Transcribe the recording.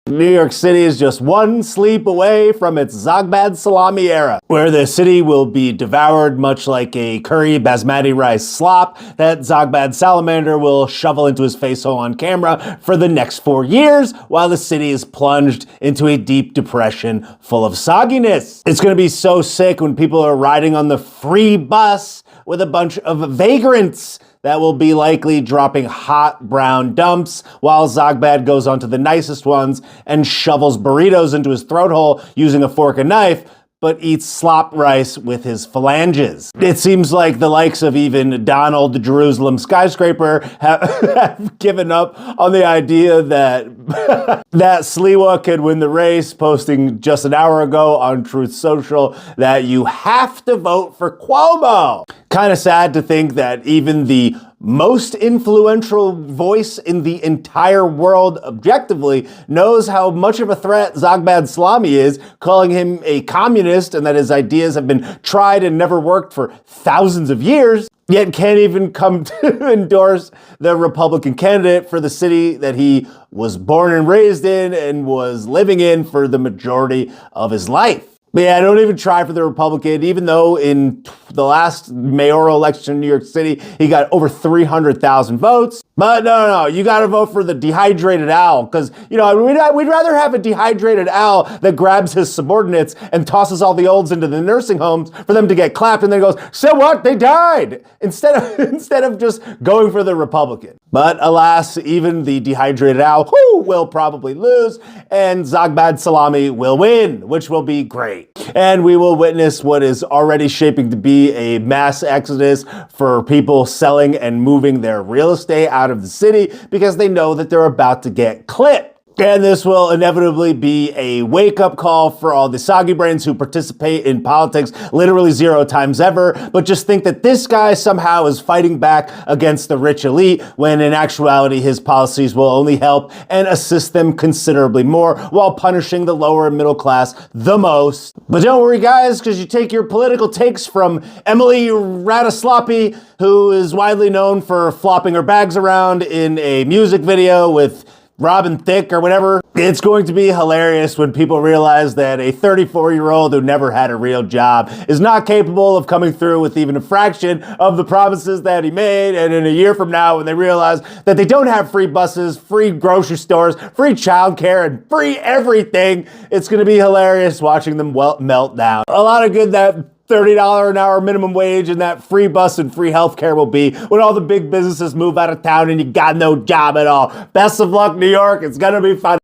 New York City is just one sleep away from its Zogbad Salami era, where the city will be devoured much like a curry basmati rice slop that Zogbad Salamander will shovel into his face hole on camera for the next 4 years, while the city is plunged into a deep depression full of sogginess. It's gonna be so sick when people are riding on the free bus with a bunch of vagrants that will be likely dropping hot brown dumps while Zogbad goes onto the nicest ones and shovels burritos into his throat hole using a fork and knife, but eats slop rice with his phalanges. It seems like the likes of even Donald Jerusalem Skyscraper have given up on the idea that that Sliwa could win the race, posting just an hour ago on Truth Social that you have to vote for Cuomo. Kind of sad to think that even the most influential voice in the entire world objectively knows how much of a threat Zogbad Salami is, calling him a communist and that his ideas have been tried and never worked for thousands of years, yet can't even come to endorse the Republican candidate for the city that he was born and raised in and was living in for the majority of his life. But yeah, don't even try for the Republican, even though in the last mayoral election in New York City, he got over 300,000 votes. But no, you gotta vote for the Dehydrated Owl, because, you know, we'd rather have a dehydrated owl that grabs his subordinates and tosses all the olds into the nursing homes for them to get clapped and then goes, so what, they died, instead of just going for the Republican. But alas, even the Dehydrated Owl will probably lose, and Zogbad Salami will win, which will be great. And we will witness what is already shaping to be a mass exodus for people selling and moving their real estate out of the city because they know that they're about to get clipped. And this will inevitably be a wake-up call for all the soggy brains who participate in politics literally 0 times ever, but just think that this guy somehow is fighting back against the rich elite, when in actuality his policies will only help and assist them considerably more while punishing the lower and middle class the most. But don't worry guys, because you take your political takes from Emily Ratajawasorosowski, who is widely known for flopping her bags around in a music video with Robin Thicke or whatever. It's going to be hilarious when people realize that a 34-year-old who never had a real job is not capable of coming through with even a fraction of the promises that he made. And in a year from now, when they realize that they don't have free buses, free grocery stores, free childcare, and free everything, it's going to be hilarious watching them melt down. A lot of good that $30 an hour minimum wage and that free bus and free healthcare will be when all the big businesses move out of town and you got no job at all. Best of luck, New York. It's gonna be fun.